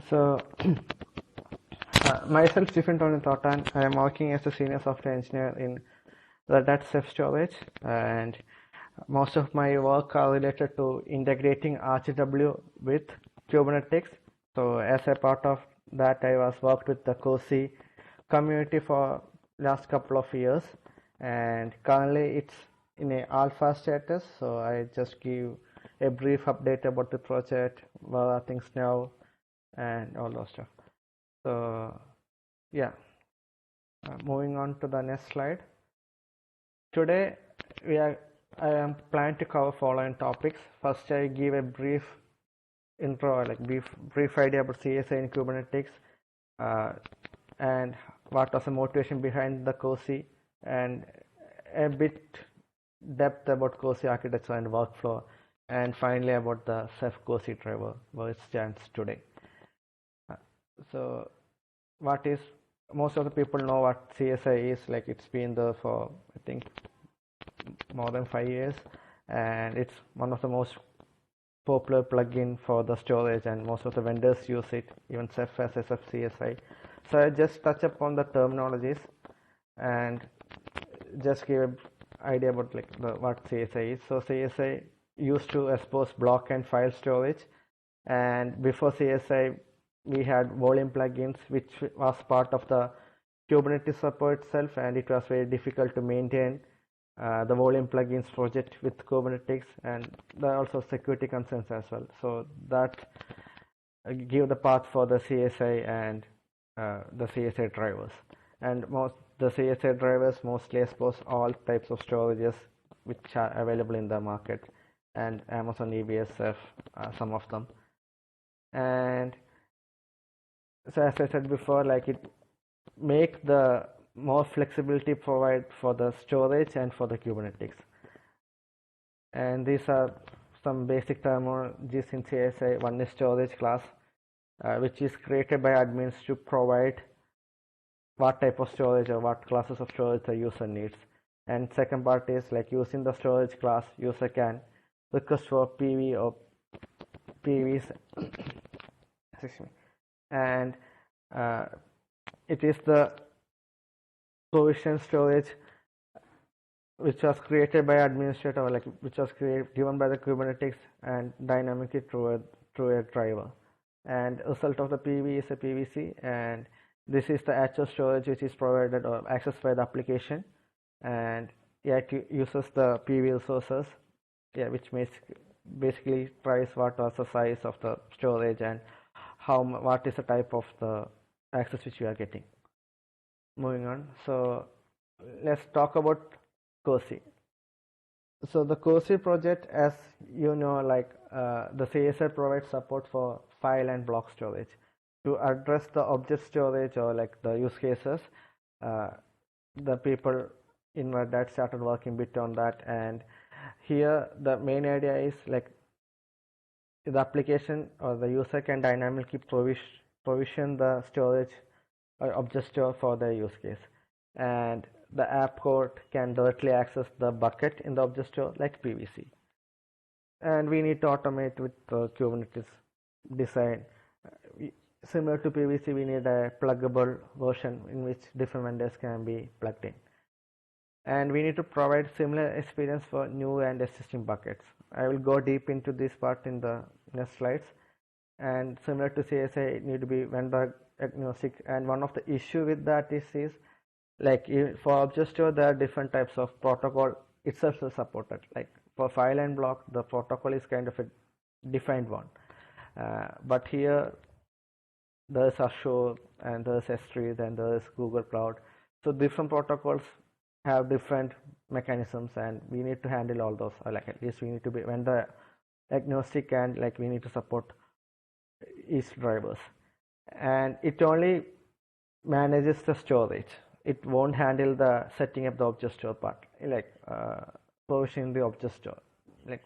So, myself, Jiffin Thottan. I am working as a senior software engineer in the ceph storage, and most of my work are related to integrating RGW with Kubernetes. So, as a part of that, I was worked with the COSI community for last couple of years, and currently it's in a alpha status. So, I just give a brief update about the project, where are things now, and all those stuff. So yeah, moving on to the next slide. Today I am planning to cover following topics. First, I give a brief intro, like brief idea about CSI in Kubernetes, and what was the motivation behind the COSI, and a bit depth about COSI architecture and workflow, and finally about the ceph COSI driver, where it stands today. So what is, most of the people know what CSI is. Like, it's been there for I think more than 5 years, and it's one of the most popular plugin for the storage, and most of the vendors use it, even ceph as ceph CSI. So I just touch upon the terminologies and just give an idea about like what CSI is. So CSI used to expose block and file storage, and before CSI we had volume plugins, which was part of the Kubernetes support itself, and it was very difficult to maintain the volume plugins project with Kubernetes, and there are also security concerns as well. So that give the path for the CSI and the CSI drivers. And the CSI drivers mostly expose all types of storages which are available in the market, and Amazon EBS Ceph, some of them. And so as I said before, like, it make the more flexibility provide for the storage and for the Kubernetes. And these are some basic terminologies in CSI. One is storage class, which is created by admins to provide what type of storage or what classes of storage the user needs. And second part is, like, using the storage class, user can request for PV or PVs and it is the provision storage which was created by administrator, like which was given by the Kubernetes and dynamically through a driver. And result of the PV is a PVC, and this is the actual storage which is provided or accessed by the application, and it uses the PV resources, which basically tries what was the size of the storage and what is the type of the access which you are getting. Moving on, so let's talk about COSI. So the COSI project, as you know, like the CSI provides support for file and block storage. To address the object storage or like the use cases, the people in Red Hat started working a bit on that, and here the main idea is like the application or the user can dynamically provision the storage or object store for their use case, and the app code can directly access the bucket in the object store like PVC. And we need to automate with the Kubernetes design. Similar to PVC, we need a pluggable version in which different vendors can be plugged in. And we need to provide similar experience for new and existing buckets. I will go deep into this part in the next slides. And similar to CSI, it need to be vendor agnostic. And one of the issue with that is like for object store, there are different types of protocol itself is supported. Like for file and block, the protocol is kind of a defined one. But here there is Azure and there is S3, then there is Google Cloud. So different protocols have different mechanisms, and we need to handle all those. Or like at least we need to be vendor agnostic, and like we need to support each drivers. And it only manages the storage. It won't handle the setting up the object store part, like provisioning the object store. Like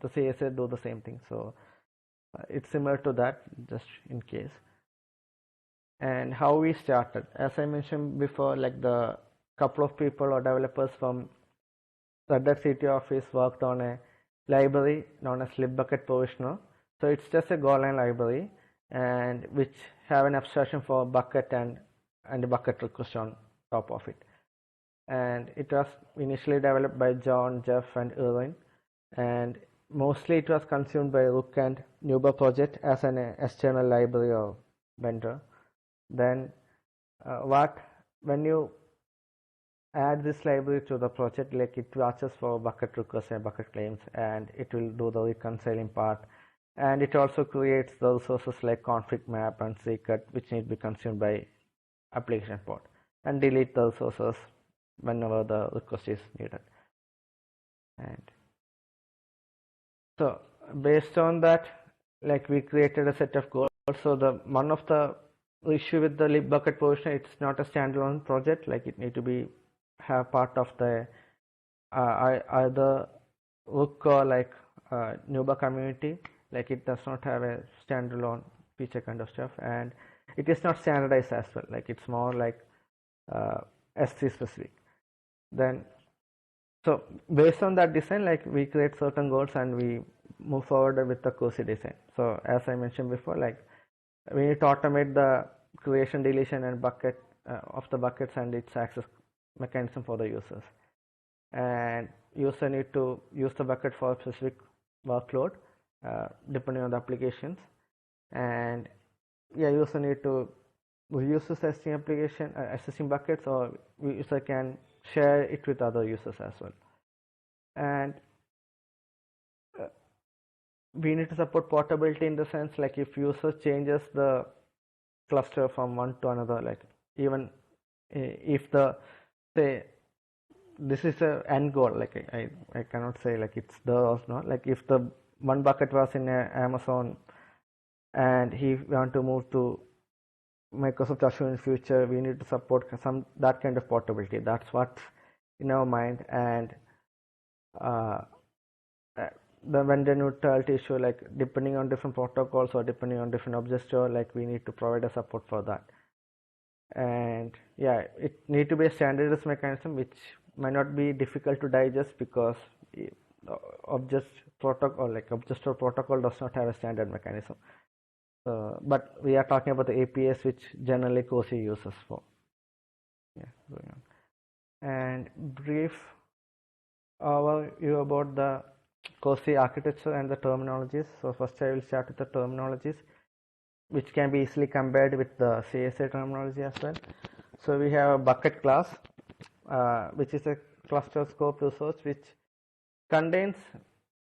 the CSI do the same thing. So it's similar to that, just in case. And how we started, as I mentioned before, like the couple of people or developers from Red Hat CTO office worked on a library known as libbucket provisioner. So it's just a Golang library, and which have an abstraction for bucket and a bucket request on top of it. And it was initially developed by John, Jeff, and Irwin, and mostly it was consumed by Rook and Nuber project as an external library or vendor. Then when you add this library to the project, like it watches for bucket requests and bucket claims, and it will do the reconciling part, and it also creates the resources like config map and secret, which need to be consumed by application pod, and delete the resources whenever the request is needed. And so based on that, like we created a set of goals. So the one of the issue with the libbucket portion, it's not a standalone project, like it need to be have part of the either Rook or like Nuber community. Like it does not have a standalone feature kind of stuff, and it is not standardized as well. Like it's more like SC specific. Then so based on that design, like we create certain goals and we move forward with the COSI design. So as I mentioned before, like we need to automate the creation, deletion, and bucket of the buckets and its access mechanism for the users. And user need to use the bucket for a specific workload depending on the applications. And yeah, user need to use this existing application, existing buckets, or user can share it with other users as well. And we need to support portability in the sense, like if user changes the cluster from one to another, like even if the say this is a end goal, like I cannot say like it's the or not, like if the one bucket was in Amazon and he want to move to Microsoft Azure in future, we need to support some that kind of portability. That's what's in our mind. And the vendor neutrality issue, like depending on different protocols or depending on different object store, like we need to provide a support for that. And yeah, it need to be a standardized mechanism, which might not be difficult to digest because object protocol, like object store protocol, does not have a standard mechanism. But we are talking about the APIs, which generally COSI uses for. Yeah, going on. And brief overview about the COSI architecture and the terminologies. So first I will start with the terminologies, which can be easily compared with the CSI terminology as well. So we have a bucket class, which is a cluster scope resource which contains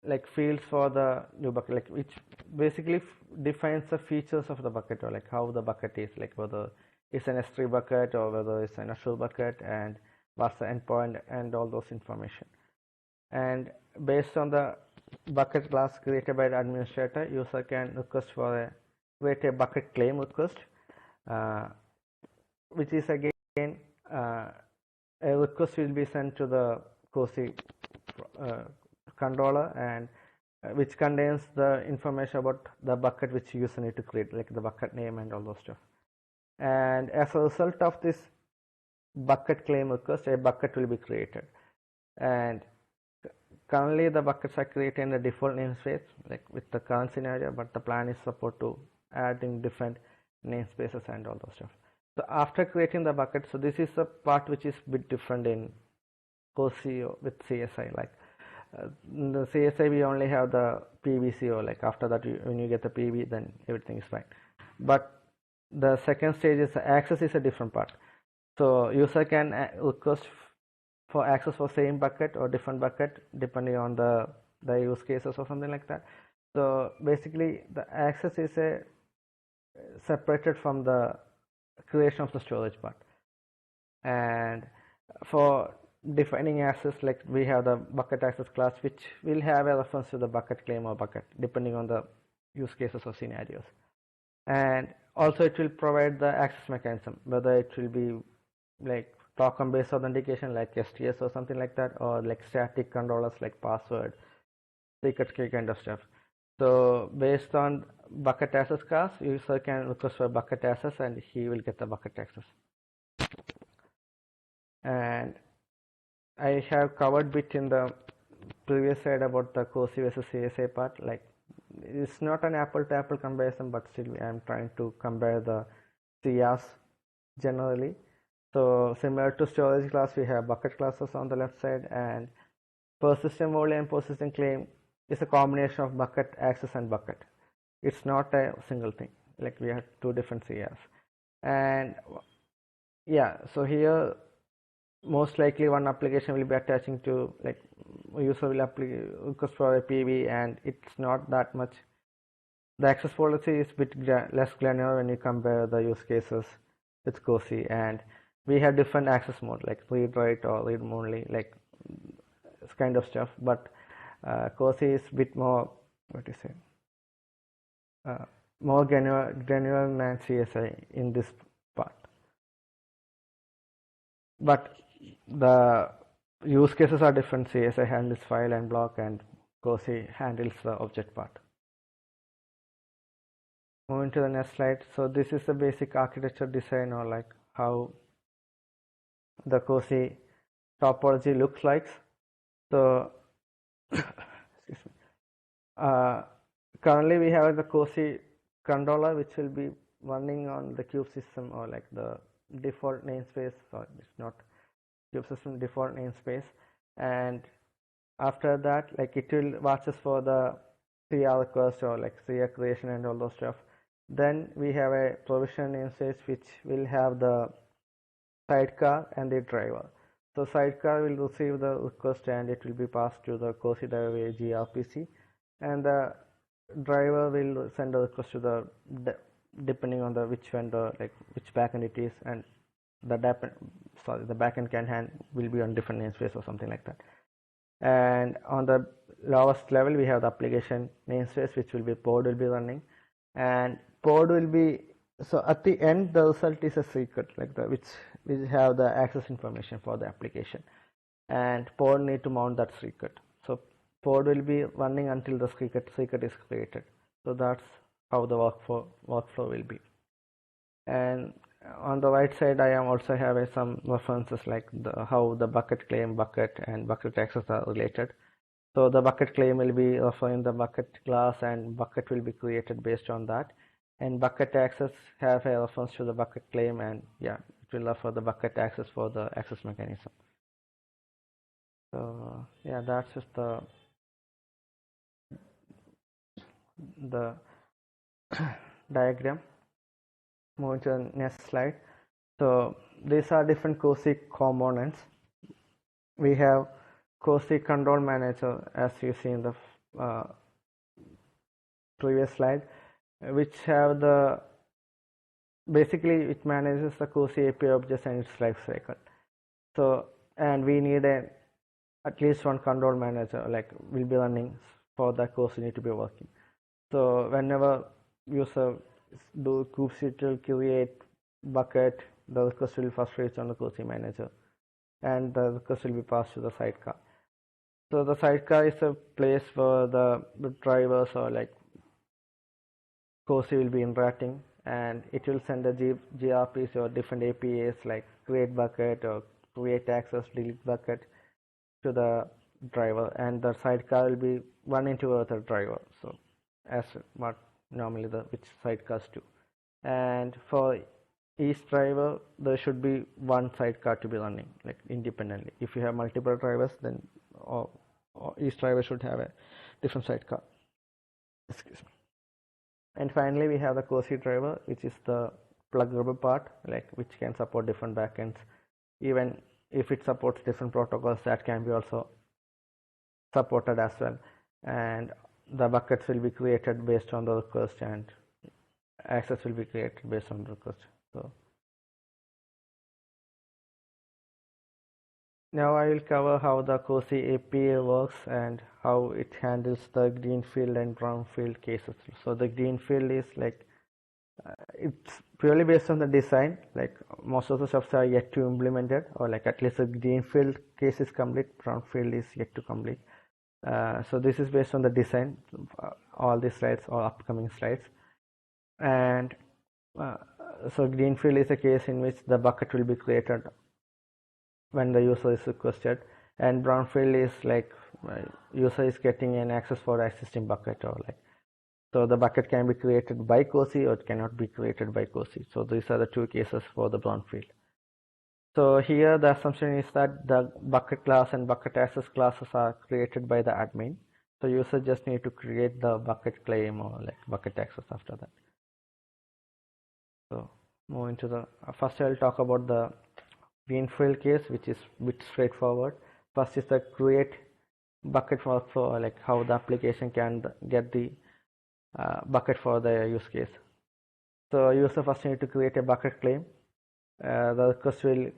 like fields for the new bucket, like which basically defines the features of the bucket, or like how the bucket is, like whether it's an S3 bucket or whether it's an Azure bucket, and what's the endpoint and all those information. And based on the bucket class created by the administrator, user can request for create a bucket claim request, which is again a request will be sent to the COSI controller, and which contains the information about the bucket which user need to create, like the bucket name and all those stuff. And as a result of this bucket claim request, a bucket will be created. And currently the buckets are created in the default namespace, like with the current scenario, but the plan is support to adding different namespaces and all those stuff. So after creating the bucket, so this is the part which is a bit different in COSI with CSI. Like in the CSI we only have the PVCO, like after that when you get the PV, then everything is fine. But the second stage is the access is a different part. So user can request for access for same bucket or different bucket depending on the use cases or something like that. So basically the access is separated from the creation of the storage part. And for defining access, like we have the bucket access class, which will have a reference to the bucket claim or bucket depending on the use cases or scenarios. And also it will provide the access mechanism, whether it will be like token based authentication like STS or something like that, or like static controllers like password, secret key kind of stuff. So based on bucket access class, user can request for bucket access and he will get the bucket access. And I have covered bit in the previous slide about the COSI versus CSI part. Like It's not an apple to apple comparison, but still I'm trying to compare the CRs generally. So similar to storage class, we have bucket classes on the left side, and persistent volume and persistent claim is a combination of bucket, access, and bucket. It's not a single thing. Like we have two different CRs. And yeah, so here most likely one application will be attaching to, like, user will request for a PV, and it's not that much. The access policy is a bit less granular when you compare the use cases with COSI, and we have different access mode like read write or read only, like this kind of stuff. But COSI is a bit more, what do you say, more granular than CSI in this part. But the use cases are different. CSI handles file and block, and COSI handles the object part. Moving to the next slide. So this is the basic architecture design, or like how the COSI topology looks like. So excuse me. Currently we have the COSI controller, which will be running on the cube system, or like the default namespace. Sorry, it's not cube system, default namespace. And after that, like, it will watches for the CR request or like CR creation and all those stuff. Then we have a provision namespace which will have the sidecar and the driver. So sidecar will receive the request and it will be passed to the COSI driver via gRPC, and the driver will send a request to the, depending on the which vendor, like which backend it is, and the backend will be on different namespace or something like that. And on the lowest level we have the application namespace, which will be pod will be running, and pod will be, so at the end the result is a secret, like the which will have the access information for the application, and pod need to mount that secret. So pod will be running until the secret is created. So that's how the workflow will be. And on the right side I am also having some references, like how the bucket claim, bucket, and bucket access are related. So the bucket claim will be referring the bucket class, and bucket will be created based on that, and bucket access have a reference to the bucket claim, and yeah, it will refer the bucket access for the access mechanism. So yeah, that's just the diagram. Moving to the next slide. So these are different COSI components. We have COSI control manager, as you see in the previous slide, which have the, basically it manages the COSI API objects and its life cycle. So, and we need at least one control manager, like will be running for the COSI need to be working. So whenever user do kubectl create bucket, the request will first reach on the COSI manager, and the request will be passed to the sidecar. So the sidecar is a place where the drivers or like COSI will be interacting, and it will send a gRPC or different APIs like create bucket or create access, delete bucket to the driver, and the sidecar will be running towards the driver. So as what normally which sidecars do. And for each driver there should be one sidecar to be running, like independently. If you have multiple drivers, then or each driver should have a different sidecar. Excuse me. And finally we have the COSI driver, which is the pluggable part, like which can support different backends. Even if it supports different protocols, that can be also supported as well. And the buckets will be created based on the request, and access will be created based on the request. So now I will cover how the COSI API works and how it handles the greenfield and brownfield cases. So the greenfield is like it's purely based on the design, like most of the stuff are yet to implemented, or like at least the greenfield case is complete, brownfield is yet to complete. So this is based on the design, all these slides or upcoming slides. And so greenfield is a case in which the bucket will be created when the user is requested, and brownfield is like user is getting an access for the existing bucket, or like So the bucket can be created by COSI or it cannot be created by COSI. So these are the two cases for the brownfield. So here the assumption is that the bucket class and bucket access classes are created by the admin. So user just need to create the bucket claim or like bucket access after that. So moving to the first, I'll talk about the greenfield case, which is a bit straightforward. First is the create bucket workflow, like how the application can get the bucket for the use case. So user first need to create a bucket claim. The request will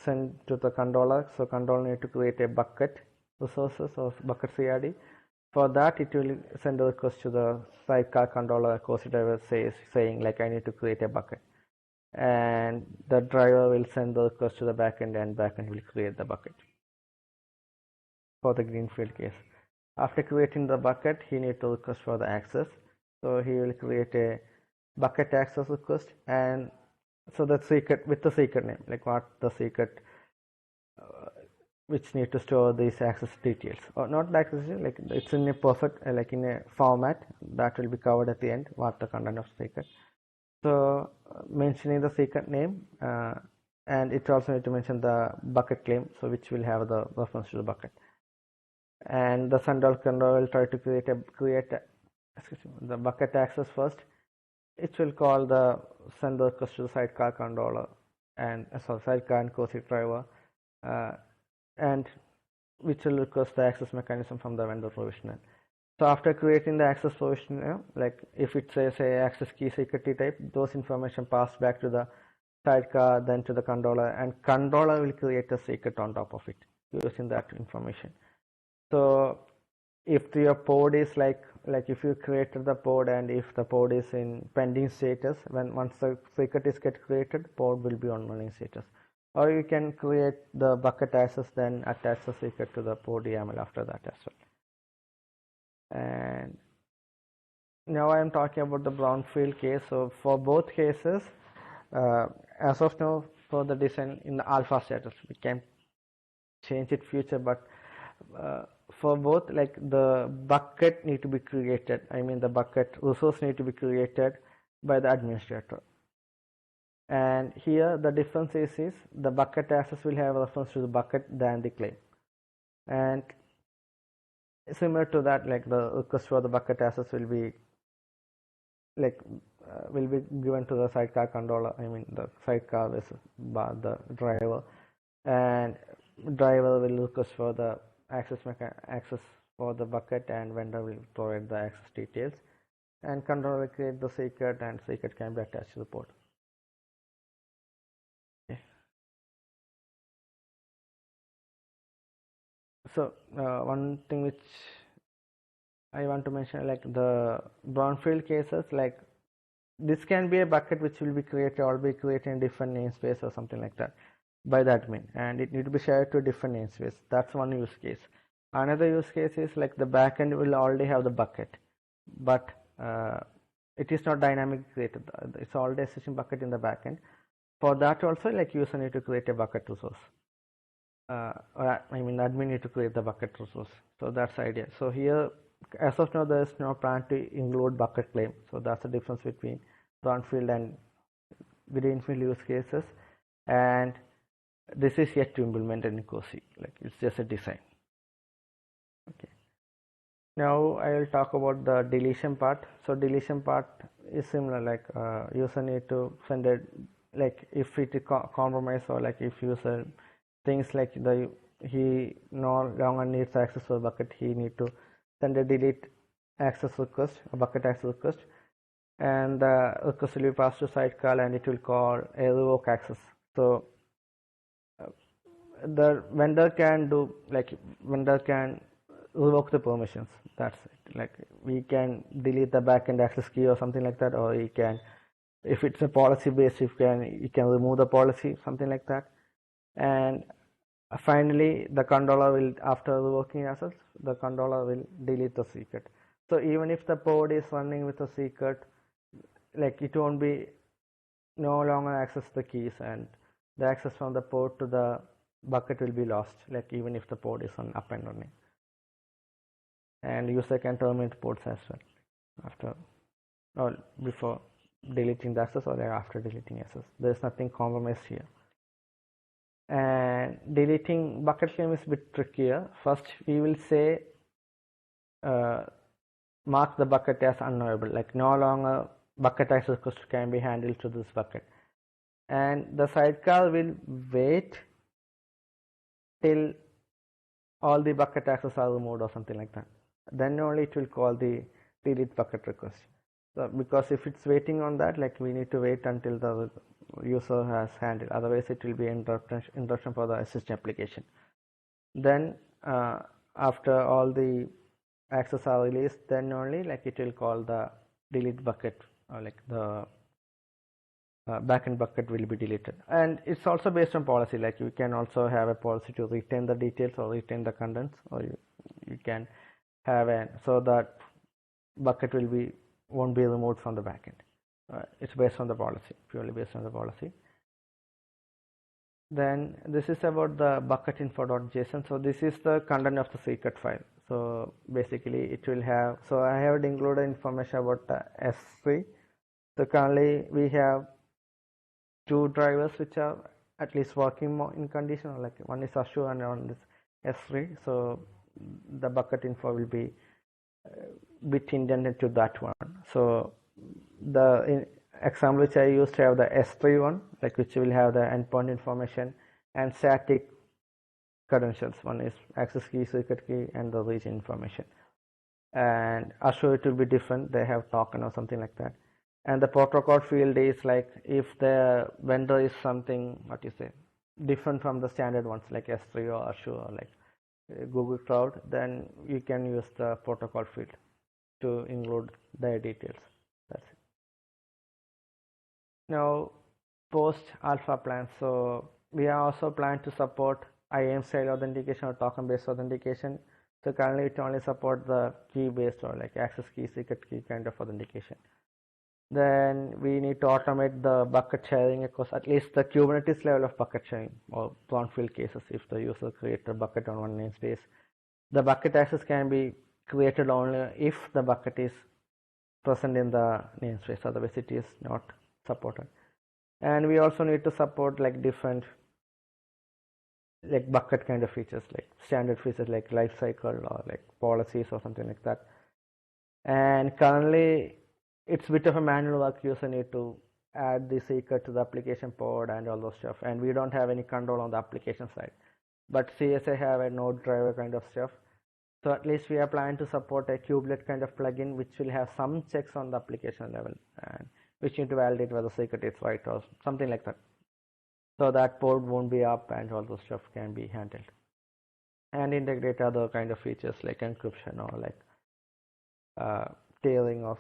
send to the controller. So controller need to create a bucket resources or bucket CRD. For that, it will send a request to the sidecar controller COSI driver saying like I need to create a bucket, and the driver will send the request to the backend, and backend will create the bucket for the greenfield case. After creating the bucket, he needs to request for the access. So he will create a bucket access request, and so the secret with the secret name, like what the secret which need to store these access details, or not like this, like it's in a perfect like in a format that will be covered at the end, what the content of secret. So mentioning the secret name, and it also need to mention the bucket claim, so which will have the reference to the bucket. And the central controller will try to create the bucket access first. It will call the send the request to the sidecar controller and sidecar and COSI driver, and which will request the access mechanism from the vendor provisioner. So after creating the access provisioner, like if it says a access key security type, those information passed back to the sidecar, then to the controller, and controller will create a secret on top of it using that information. So if your pod is like if you created the pod, and if the pod is in pending status, once the secret is get created, pod will be on running status. Or you can create the bucket access, then attach the secret to the pod YAML after that as well. And now I am talking about the brownfield case. So for both cases, as of now, for the design in the alpha status, we can change it future, but for both, like the bucket need to be created, I mean the bucket resource need to be created by the administrator. And here the difference is the bucket access will have a reference to the bucket than the claim. And similar to that, like the request for the bucket access will be given to the sidecar controller, I mean the sidecar is the driver, and driver will request for the access for the bucket, and vendor will provide the access details, and controller will create the secret, and secret can be attached to the port. Okay. So one thing which I want to mention, like the brownfield cases, like this can be a bucket which will be created or be created in different namespace or something like that by the admin, and it need to be shared to a different namespace. That's one use case. Another use case is like the backend will already have the bucket, but it is not dynamically created. It's already a existing bucket in the backend. For that also, like user need to create a bucket resource. Or I mean admin need to create the bucket resource. So that's the idea. So here, as of now, there is no plan to include bucket claim. So that's the difference between brownfield and greenfield use cases. And this is yet to implement in COSI. Like it's just a design. Okay. Now I will talk about the deletion part. So deletion part is similar. Like user need to send it. Like if it is compromise, or like if user things like he no longer needs access to the bucket, he need to send a delete access request, a bucket access request, and the request will be passed to sidecar, and it will call a revoke access. So the vendor can do, like vendor can revoke the permissions. That's it. Like we can delete the backend access key or something like that, or he can, if it's a policy based, you can remove the policy, something like that. And finally the controller will, after revoking access, the controller will delete the secret. So even if the pod is running with a secret, like it won't be no longer access the keys, and the access from the pod to the bucket will be lost, like even if the pod is up and running, and user can terminate pods as well. after or before deleting the access or after deleting access. There's nothing compromised here. And deleting bucket claim is a bit trickier. First, we will say mark the bucket as unknowable, like no longer bucket access request can be handled to this bucket. And the sidecar will wait till all the bucket access are removed or something like that. Then only it will call the delete bucket request. So because if it's waiting on that, like we need to wait until the user has handled, otherwise it will be interruption for the assistant application. Then after all the access are released, then only like it will call the delete bucket, or like the backend bucket will be deleted. And it's also based on policy, like you can also have a policy to retain the details or retain the contents, or you can have so that bucket won't be removed from the backend. It's based on the policy, purely based on the policy. Then this is about the bucket info.json. So this is the content of the secret file. So basically it will have, so I have included information about the S3. So currently we have two drivers which are at least working in condition, like one is Azure and one is S3. So the bucket info will be bit intended to that one. So the example which I used to have the S3 one, like which will have the endpoint information and static credentials. One is access key, secret key, and the region information. And Azure it will be different. They have token or something like that. And the protocol field is like if the vendor is something, what you say, different from the standard ones like S3 or Azure or like Google Cloud, then you can use the protocol field to include their details. That's it. Now, post alpha plans. So we are also planning to support IAM style authentication or token based authentication. So currently it only supports the key based or like access key, secret key kind of authentication. Then we need to automate the bucket sharing across at least the Kubernetes level of bucket sharing or brownfield cases. If the user creates a bucket on one namespace, the bucket access can be created only if the bucket is present in the namespace, otherwise it is not supported. And we also need to support like different like bucket kind of features, like standard features like lifecycle or like policies or something like that. And currently it's a bit of a manual work. User need to add the secret to the application pod and all those stuff, and we don't have any control on the application side, but CSA have a node driver kind of stuff. So at least we are planning to support a kubelet kind of plugin which will have some checks on the application level and which need to validate whether secret is right or something like that, so that pod won't be up and all those stuff can be handled, and integrate other kind of features like encryption or like tailing of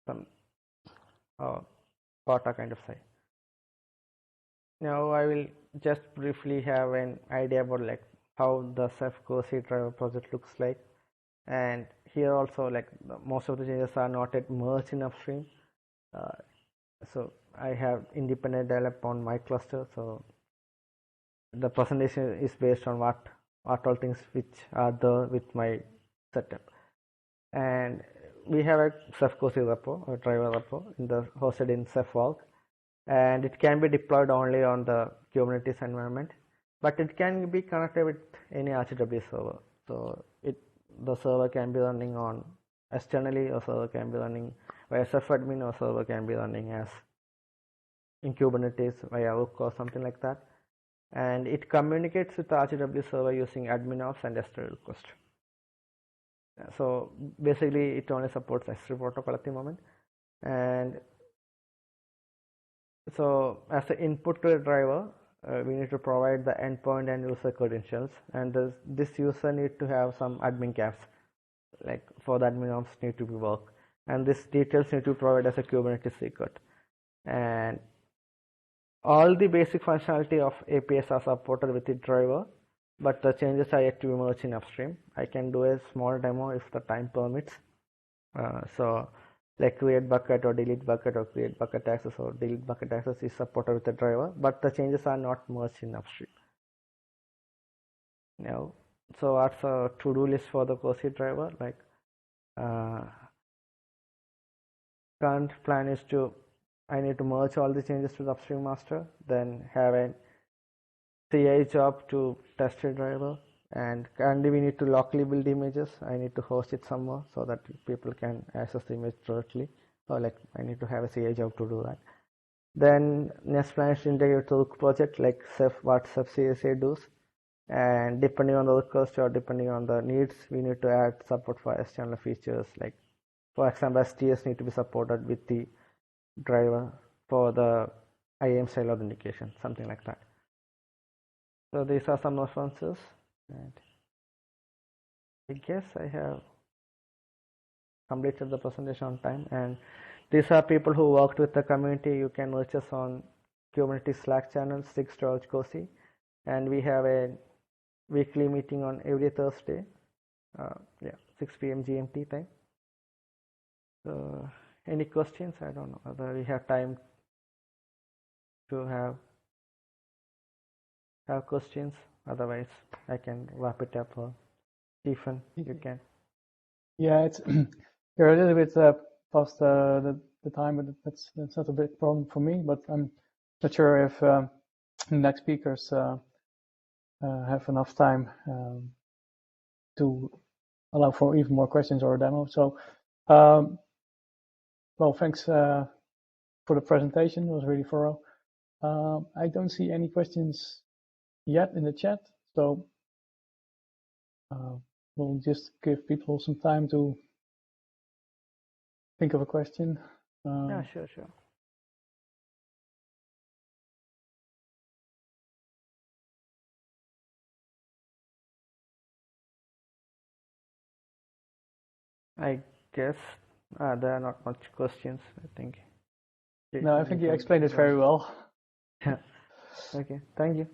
some Thottan kind of site. Now I will just briefly have an idea about like how the ceph COSI driver project looks like, and here also like most of the changes are not yet merged in upstream. So I have independent develop on my cluster, so the presentation is based on what all things which are there with my setup. And we have a ceph COSI repo or driver repo hosted in ceph org, and it can be deployed only on the Kubernetes environment, but it can be connected with any RGW server. So the server can be running on externally, or server can be running via ceph admin, or server can be running as in Kubernetes via Rook or something like that. And it communicates with the RGW server using admin ops and S3 request. So basically it only supports S3 protocol at the moment. And so as an input to a driver, we need to provide the endpoint and user credentials, and this user need to have some admin caps, like for the admin ops need to be work, and this details need to provide as a Kubernetes secret. And all the basic functionality of APIs are supported with the driver, but the changes are yet to be merged in upstream. I can do a small demo if the time permits. So like create bucket or delete bucket or create bucket access or delete bucket access is supported with the driver, but the changes are not merged in upstream. Now, so what's a to-do list for the COSI driver? Like current plan is I need to merge all the changes to the upstream master, then have a CI job to test a driver, and currently we need to locally build images. I need to host it somewhere so that people can access the image directly, or like I need to have a CI job to do that. Then next plan is to integrate to the project, like what ceph CSA does, and depending on the request or depending on the needs, we need to add support for external features, like for example STS need to be supported with the driver for the IAM style authentication, something like that. So these are some references, and I guess I have completed the presentation on time. And these are people who worked with the community. You can reach us on Kubernetes Slack channel 6 COSI, and we have a weekly meeting on every Thursday, 6 p.m. GMT time. So any questions? I don't know whether we have time to have questions. Otherwise, I can wrap it up. Or Jiffin, you can. Yeah, it's you're a little bit past the time, but that's not a big problem for me. But I'm not sure if the next speakers have enough time to allow for even more questions or a demo. So, well, thanks for the presentation. It was really thorough. I don't see any questions yet in the chat, so we'll just give people some time to think of a question. Yeah, sure. I guess there are not much questions, I think. No, I think you explained it very well. Yeah. Okay, thank you.